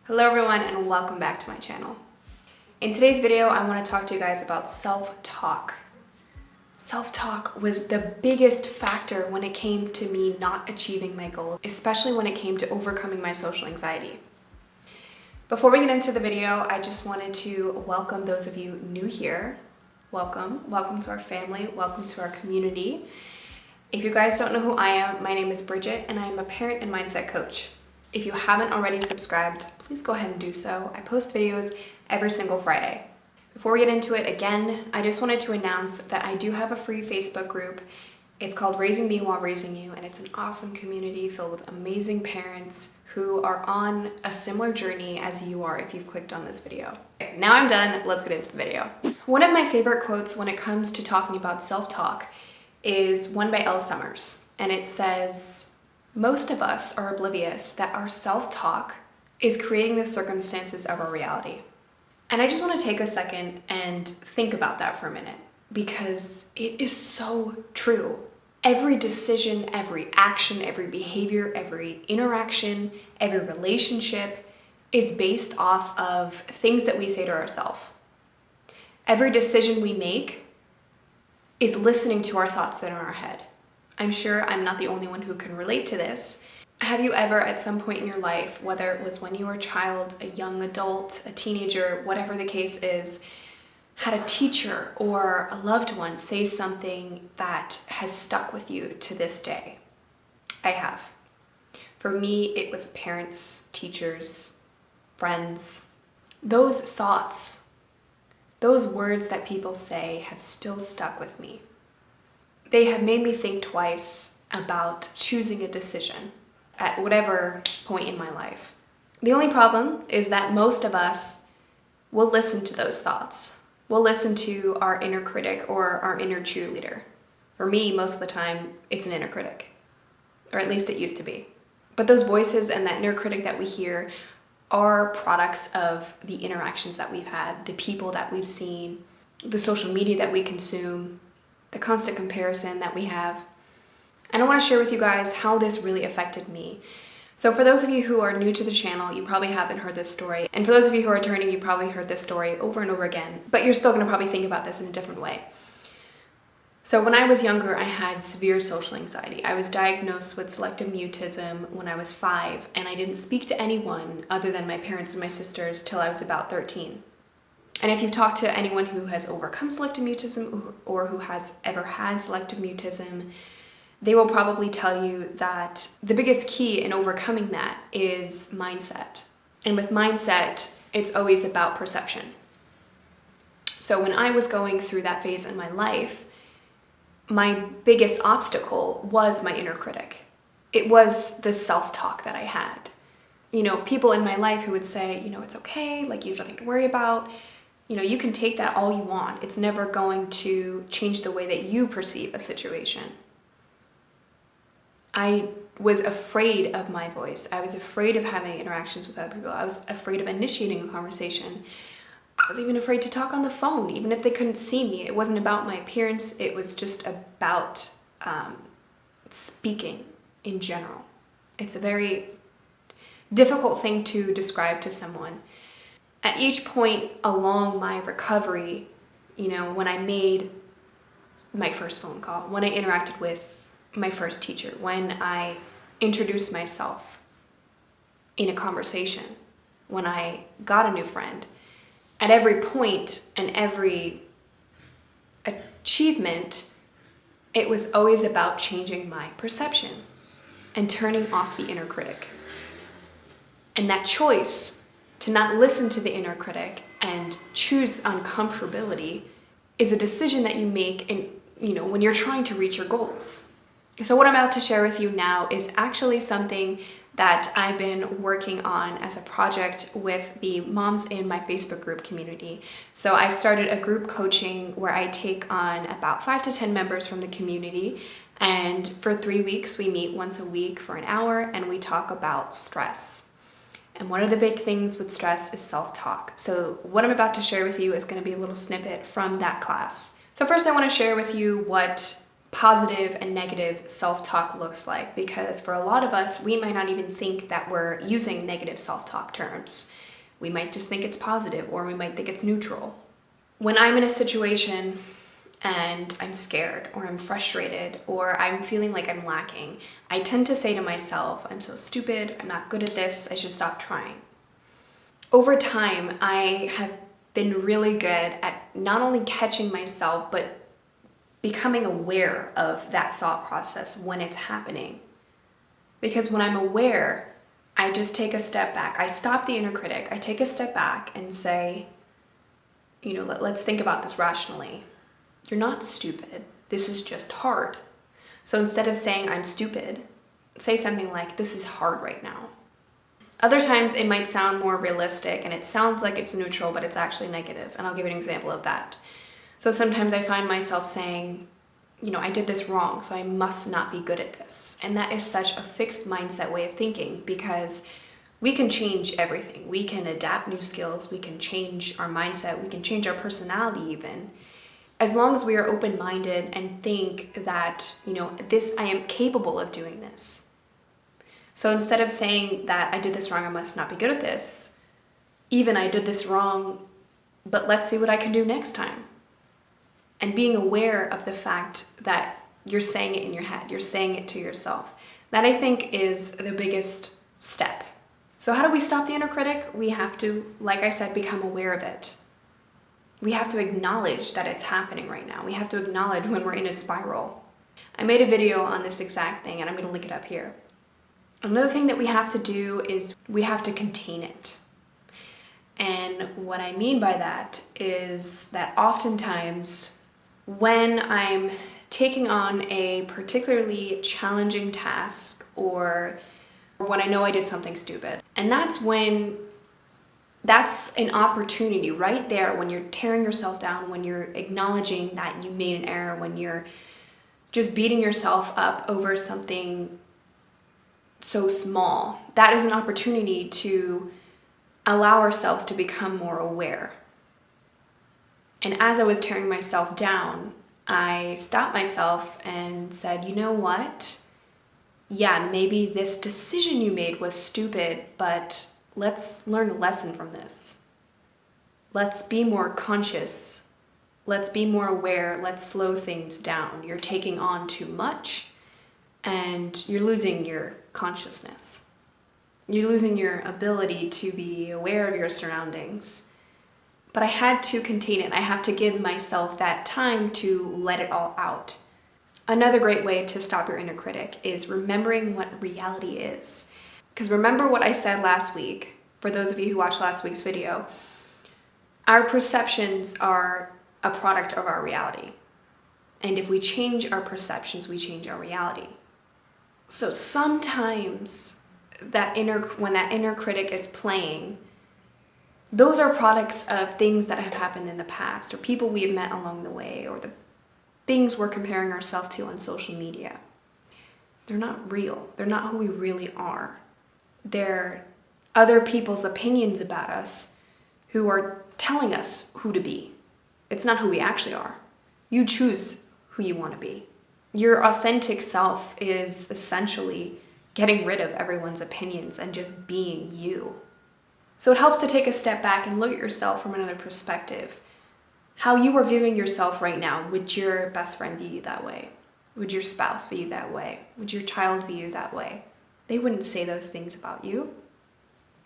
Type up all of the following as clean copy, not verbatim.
Hello everyone and welcome back to my channel. In today's video, I want to talk to you guys about self-talk. Self-talk was the biggest factor when it came to me not achieving my goals, especially when it came to overcoming my social anxiety. Before we get into the video, I just wanted to welcome those of you new here. Welcome to our family, welcome to our community. If you guys don't know who I am, my name is Bridget and I am a parent and mindset coach. If you haven't already subscribed, please go ahead and do so. I post videos every single Friday. Before we get into it again, I just wanted to announce that I do have a free Facebook group. It's called Raising Me While Raising You, and it's an awesome community filled with amazing parents who are on a similar journey as you are if you've clicked on this video. Okay, now I'm done, let's get into the video. One of my favorite quotes when it comes to talking about self-talk is one by Elle Summers, and it says, "Most of us are oblivious that our self-talk is creating the circumstances of our reality." And I just want to take a second and think about that for a minute, because it is so true. Every decision, every action, every behavior, every interaction, every relationship is based off of things that we say to ourselves. Every decision we make is listening to our thoughts that are in our head. I'm sure I'm not the only one who can relate to this. Have you ever at some point in your life, whether it was when you were a child, a young adult, a teenager, whatever the case is, had a teacher or a loved one say something that has stuck with you to this day? I have. For me, it was parents, teachers, friends. Those thoughts, those words that people say have still stuck with me. They have made me think twice about choosing a decision at whatever point in my life. The only problem is that most of us will listen to those thoughts. We'll listen to our inner critic or our inner cheerleader. For me, most of the time, it's an inner critic, or at least it used to be. But those voices and that inner critic that we hear are products of the interactions that we've had, the people that we've seen, the social media that we consume, the constant comparison that we have. And I want to share with you guys how this really affected me. So for those of you who are new to the channel, you probably haven't heard this story. And for those of you who are returning, you probably heard this story over and over again, but you're still going to probably think about this in a different way. So when I was younger, I had severe social anxiety. I was diagnosed with selective mutism when I was 5, and I didn't speak to anyone other than my parents and my sisters till I was about 13. And if you've talked to anyone who has overcome selective mutism or who has ever had selective mutism, they will probably tell you that the biggest key in overcoming that is mindset. And with mindset, it's always about perception. So when I was going through that phase in my life, my biggest obstacle was my inner critic. It was the self-talk that I had. You know, people in my life who would say, it's okay, like you have nothing to worry about. You can take that all you want. It's never going to change the way that you perceive a situation. I was afraid of my voice. I was afraid of having interactions with other people. I was afraid of initiating a conversation. I was even afraid to talk on the phone, even if they couldn't see me. It wasn't about my appearance. It was just about speaking in general. It's a very difficult thing to describe to someone. At each point along my recovery, when I made my first phone call, when I interacted with my first teacher, when I introduced myself in a conversation, when I got a new friend, at every point and every achievement, it was always about changing my perception and turning off the inner critic. And that choice to not listen to the inner critic and choose uncomfortability is a decision that you make when you're trying to reach your goals. So what I'm about to share with you now is actually something that I've been working on as a project with the moms in my Facebook group community. So I've started a group coaching where I take on about 5 to 10 members from the community, and for 3 weeks we meet once a week for an hour and we talk about stress. And one of the big things with stress is self-talk. So what I'm about to share with you is going to be a little snippet from that class. So first I want to share with you what positive and negative self-talk looks like, because for a lot of us, we might not even think that we're using negative self-talk terms. We might just think it's positive, or we might think it's neutral. When I'm in a situation and I'm scared, or I'm frustrated, or I'm feeling like I'm lacking, I tend to say to myself, I'm so stupid, I'm not good at this, I should stop trying. Over time, I have been really good at not only catching myself, but becoming aware of that thought process when it's happening. Because when I'm aware, I just take a step back. I stop the inner critic. I take a step back and say, let's think about this rationally. You're not stupid. This is just hard. So instead of saying I'm stupid, say something like, this is hard right now. Other times it might sound more realistic and it sounds like it's neutral, but it's actually negative. And I'll give you an example of that. So sometimes I find myself saying, I did this wrong, so I must not be good at this. And that is such a fixed mindset way of thinking, because we can change everything. We can adapt new skills. We can change our mindset. We can change our personality even. As long as we are open-minded and think that, I am capable of doing this. So instead of saying that I did this wrong, I must not be good at this, even I did this wrong, but let's see what I can do next time. And being aware of the fact that you're saying it in your head, you're saying it to yourself. That, I think, is the biggest step. So how do we stop the inner critic? We have to, like I said, become aware of it. We have to acknowledge that it's happening right now. We have to acknowledge when we're in a spiral. I made a video on this exact thing, and I'm going to link it up here. Another thing that we have to do is we have to contain it. And what I mean by that is that oftentimes when I'm taking on a particularly challenging task, or when I know I did something stupid, and that's an opportunity right there when you're tearing yourself down, when you're acknowledging that you made an error, when you're just beating yourself up over something so small. That is an opportunity to allow ourselves to become more aware. And as I was tearing myself down, I stopped myself and said, you know what? Yeah, maybe this decision you made was stupid, but let's learn a lesson from this. Let's be more conscious. Let's be more aware. Let's slow things down. You're taking on too much and you're losing your consciousness. You're losing your ability to be aware of your surroundings. But I had to contain it. I have to give myself that time to let it all out. Another great way to stop your inner critic is remembering what reality is. Because remember what I said last week, for those of you who watched last week's video, our perceptions are a product of our reality. And if we change our perceptions, we change our reality. So sometimes when that inner critic is playing, those are products of things that have happened in the past, or people we have met along the way, or the things we're comparing ourselves to on social media. They're not real. They're not who we really are. They're other people's opinions about us who are telling us who to be. It's not who we actually are. You choose who you want to be. Your authentic self is essentially getting rid of everyone's opinions and just being you. So it helps to take a step back and look at yourself from another perspective. How you are viewing yourself right now. Would your best friend view you that way? Would your spouse view you that way? Would your child view you that way? They wouldn't say those things about you.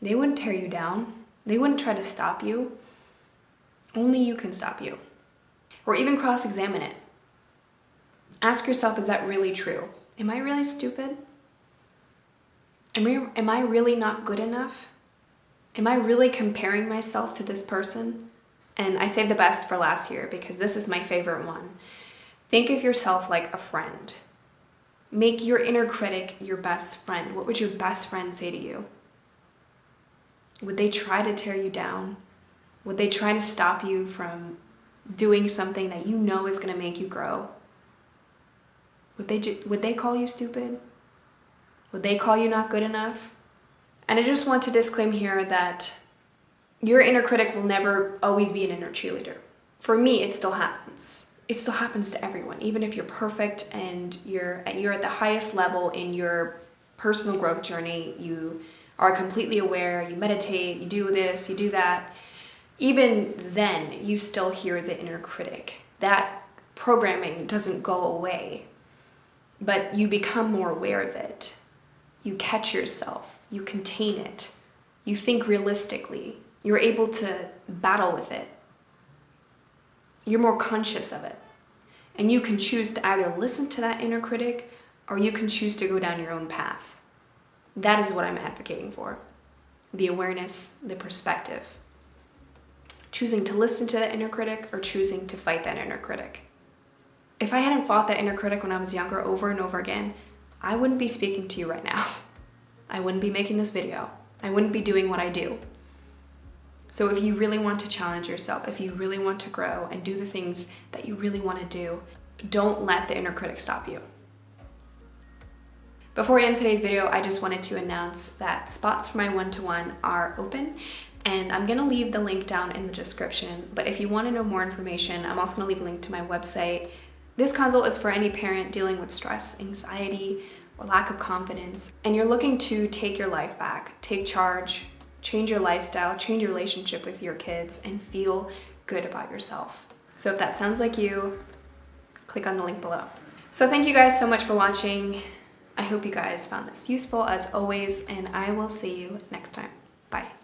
They wouldn't tear you down. They wouldn't try to stop you. Only you can stop you. Or even cross-examine it. Ask yourself, is that really true? Am I really stupid? Am I really not good enough? Am I really comparing myself to this person? And I saved the best for last year because this is my favorite one. Think of yourself like a friend. Make your inner critic your best friend. What would your best friend say to you? Would they try to tear you down? Would they try to stop you from doing something that you know is going to make you grow? Would they call you stupid? Would they call you not good enough? And I just want to disclaim here that your inner critic will never always be an inner cheerleader. For me, it still happens. it still happens to everyone. Even if you're perfect and you're at the highest level in your personal growth journey, you are completely aware, you meditate, you do this, you do that, even then you still hear the inner critic. That programming doesn't go away, but you become more aware of it. You catch yourself, you contain it, you think realistically, you're able to battle with it. You're more conscious of it. And you can choose to either listen to that inner critic or you can choose to go down your own path. That is what I'm advocating for. The awareness, the perspective. Choosing to listen to that inner critic or choosing to fight that inner critic. If I hadn't fought that inner critic when I was younger over and over again, I wouldn't be speaking to you right now. I wouldn't be making this video. I wouldn't be doing what I do. So if you really want to challenge yourself, if you really want to grow and do the things that you really want to do, don't let the inner critic stop you. Before I end today's video, I just wanted to announce that spots for my one-to-one are open, and I'm going to leave the link down in the description. But if you want to know more information, I'm also going to leave a link to my website. This consult is for any parent dealing with stress, anxiety, or lack of confidence, and you're looking to take your life back, take charge, change your lifestyle, change your relationship with your kids, and feel good about yourself. So if that sounds like you, click on the link below. So thank you guys so much for watching. I hope you guys found this useful as always, and I will see you next time. Bye.